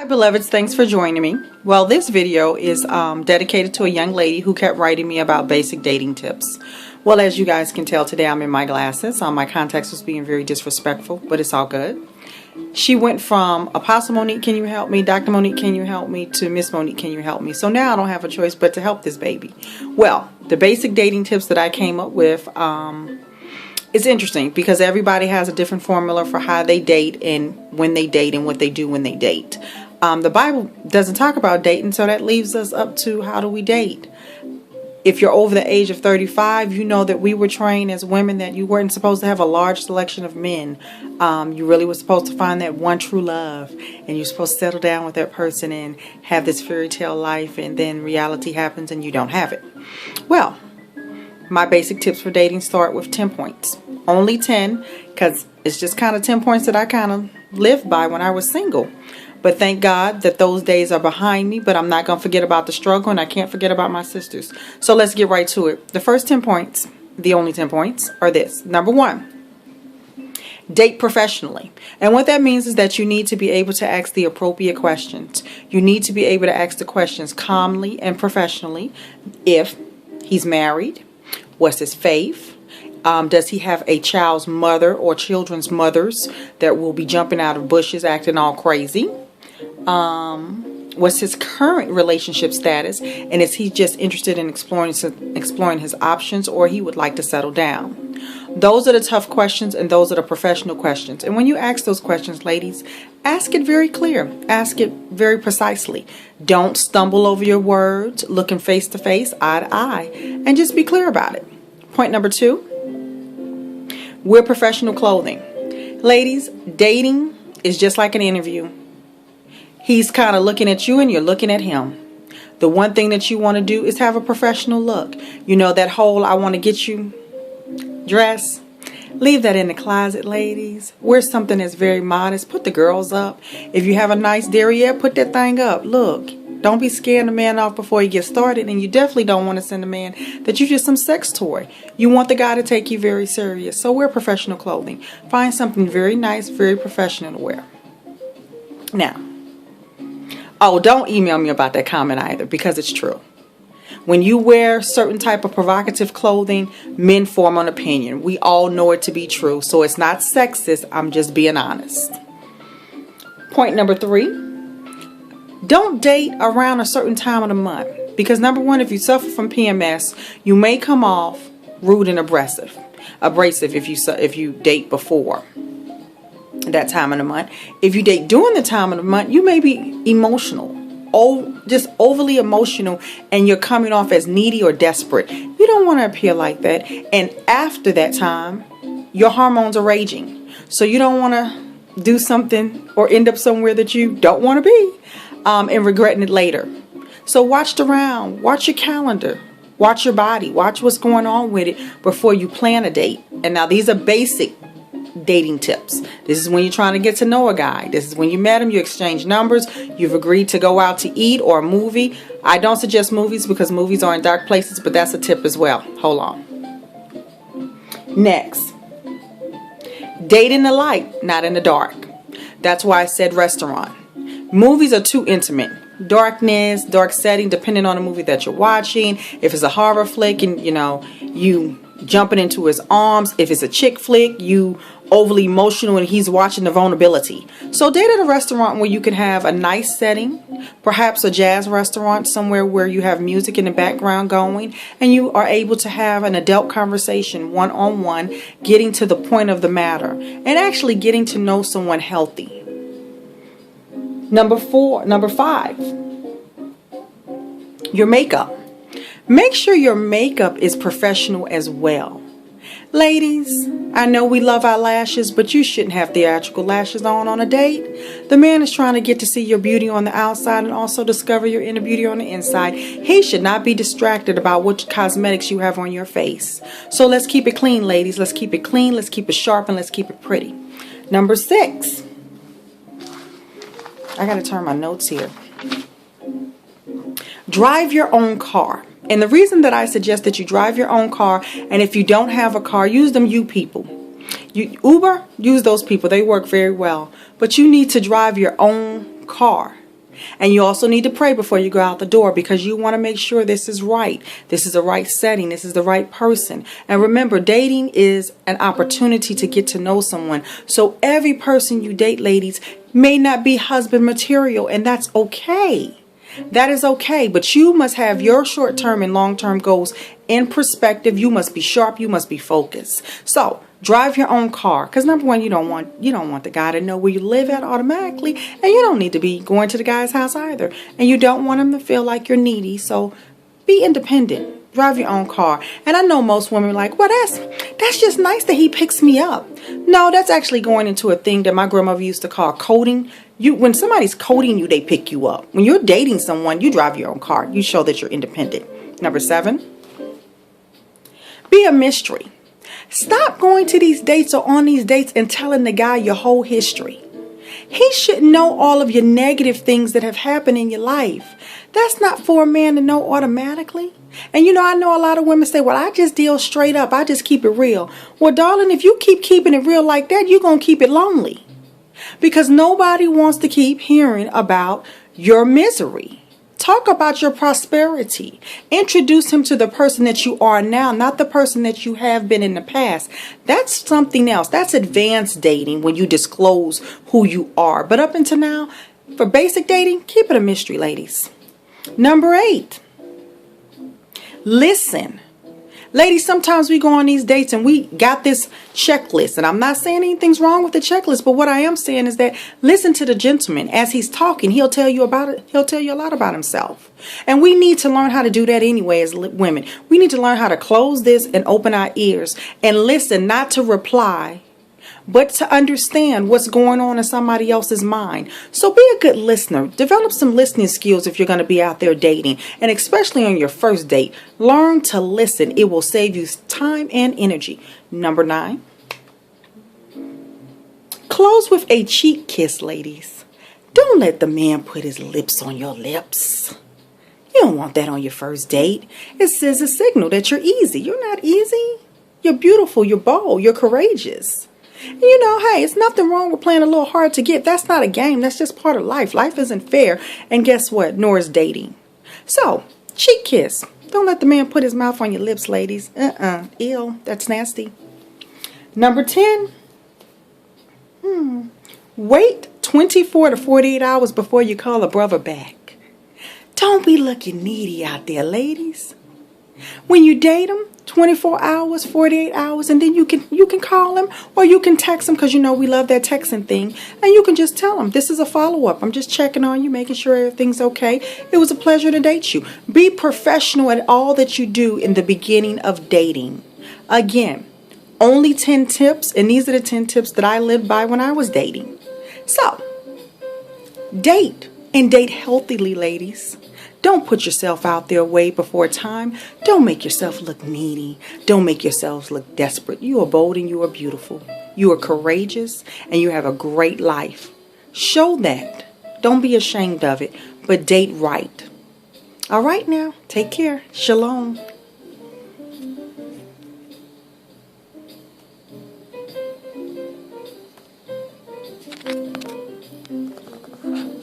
Hi beloveds, thanks for joining me. Well, this video is dedicated to a young lady who kept writing me about basic dating tips. Well, as you guys can tell today, I'm in my glasses. My context was being very disrespectful, but it's all good. She went from Apostle Monique, can you help me? Dr. Monique, can you help me? To Miss Monique, can you help me? So now I don't have a choice but to help this baby. Well, the basic dating tips that I came up with, it's interesting because everybody has a different formula for how they date and when they date and what they do when they date. The Bible doesn't talk about dating, so that leaves us up to how do we date. If you're over the age of 35, you know that we were trained as women that you weren't supposed to have a large selection of men. You really were supposed to find that one true love, and you're supposed to settle down with that person and have this fairy tale life, and then reality happens and you don't have it. Well, my basic tips for dating start with 10 points. Only 10, because it's just kind of 10 points that I kind of lived by when I was single. But thank God that those days are behind me, but I'm not going to forget about the struggle, and I can't forget about my sisters. So let's get right to it. The first 10 points, the only 10 points, are this. Number 1, date professionally. And what that means is that you need to be able to ask the appropriate questions. You need to be able to ask the questions calmly and professionally. If he's married, what's his faith? Does he have a child's mother or children's mothers that will be jumping out of bushes acting all crazy? What's his current relationship status? And is he just interested in exploring his options, or he would like to settle down? Those are the tough questions, and those are the professional questions. And when you ask those questions, ladies, ask it very clear. Ask it very precisely. Don't stumble over your words. Looking face to face, eye to eye, and just be clear about it. Point number 2, wear professional clothing. Ladies, dating is just like an interview. He's kind of looking at you and you're looking at him. The one thing that you want to do is have a professional look. You know that whole I want to get you dress? Leave that in the closet, ladies. Wear something that's very modest. Put the girls up. If you have a nice derriere, put that thing up. Look, don't be scaring the man off before he gets started. And you definitely don't want to send a man that you're just some sex toy. You want the guy to take you very serious. So wear professional clothing. Find something very nice, very professional to wear. Now, oh, don't email me about that comment either, because it's true. When you wear certain type of provocative clothing, men form an opinion. We all know it to be true. So it's not sexist. I'm just being honest. Point number 3. Don't date around a certain time of the month. Because number 1, if you suffer from PMS, you may come off rude and abrasive if you date before that time of the month. If you date during the time of the month, you may be emotional. Just overly emotional, and you're coming off as needy or desperate. You don't want to appear like that. And after that time, your hormones are raging. So you don't want to do something or end up somewhere that you don't want to be, and regretting it later. So watch around, watch your calendar, watch your body, watch what's going on with it before you plan a date. And now these are basic dating tips. This is when you're trying to get to know a guy. This is when you met him, you exchange numbers, you've agreed to go out to eat or a movie. I don't suggest movies because movies are in dark places, but that's a tip as well. Hold on. Next, date in the light, not in the dark. That's why I said restaurant. Movies are too intimate. Darkness, dark setting, depending on the movie that you're watching. If it's a horror flick and you jumping into his arms. If it's a chick flick, you overly emotional and he's watching the vulnerability. So date at a restaurant where you can have a nice setting, perhaps a jazz restaurant, somewhere where you have music in the background going, and you are able to have an adult conversation one-on-one, getting to the point of the matter and actually getting to know someone healthy. Number 5, your makeup. Make sure your makeup is professional as well. Ladies, I know we love our lashes, but you shouldn't have theatrical lashes on a date. The man is trying to get to see your beauty on the outside and also discover your inner beauty on the inside. He should not be distracted about what cosmetics you have on your face. So let's keep it clean, ladies. Let's keep it clean, let's keep it sharp, and let's keep it pretty. Number 6. I got to turn my notes here. Drive your own car. And the reason that I suggest that you drive your own car, and if you don't have a car, use them you people. Uber, use those people. They work very well. But you need to drive your own car. And you also need to pray before you go out the door, because you want to make sure this is right. This is the right setting. This is the right person. And remember, dating is an opportunity to get to know someone. So every person you date, ladies, may not be husband material, and that's okay. That is okay, but you must have your short-term and long-term goals in perspective. You must be sharp. You must be focused. So drive your own car, because number one, you don't want the guy to know where you live at automatically, and you don't need to be going to the guy's house either, and you don't want him to feel like you're needy. So be independent. Drive your own car. And I know most women are like, well, that's just nice that he picks me up. No, that's actually going into a thing that my grandmother used to call coding. When somebody's coding you, they pick you up. When you're dating someone, you drive your own car. You show that you're independent. Number 7, be a mystery. Stop going to these dates or on these dates and telling the guy your whole history. He should know all of your negative things that have happened in your life. That's not for a man to know automatically. And I know a lot of women say, well, I just deal straight up. I just keep it real. Well, darling, if you keep keeping it real like that, you're going to keep it lonely. Because nobody wants to keep hearing about your misery. Talk about your prosperity. Introduce him to the person that you are now, not the person that you have been in the past. That's something else. That's advanced dating, when you disclose who you are. But up until now, for basic dating, keep it a mystery, ladies. Number 8, listen. Ladies, sometimes we go on these dates and we got this checklist. And I'm not saying anything's wrong with the checklist, but what I am saying is that listen to the gentleman. As he's talking, he'll tell you about it. He'll tell you a lot about himself. And we need to learn how to do that anyway as women. We need to learn how to close this and open our ears and listen, not to reply, but to understand what's going on in somebody else's mind. So be a good listener. Develop some listening skills if you're going to be out there dating. And especially on your first date, learn to listen. It will save you time and energy. Number 9, close with a cheek kiss, ladies. Don't let the man put his lips on your lips. You don't want that on your first date. It sends a signal that you're easy. You're not easy. You're beautiful. You're bold. You're courageous. Hey, it's nothing wrong with playing a little hard to get. That's not a game. That's just part of life. Life isn't fair. And guess what? Nor is dating. So, cheek kiss. Don't let the man put his mouth on your lips, ladies. Ew. That's nasty. Number 10. Wait 24 to 48 hours before you call a brother back. Don't be looking needy out there, ladies. When you date him, 24 hours, 48 hours, and then you can call him or you can text him, because we love that texting thing, and you can just tell him, this is a follow-up. I'm just checking on you, making sure everything's okay. It was a pleasure to date you. Be professional at all that you do in the beginning of dating. Again, only 10 tips, and these are the 10 tips that I lived by when I was dating. So, date, and date healthily, ladies. Don't put yourself out there way before time. Don't make yourself look needy. Don't make yourselves look desperate. You are bold and you are beautiful. You are courageous and you have a great life. Show that. Don't be ashamed of it, but date right. All right now, take care. Shalom.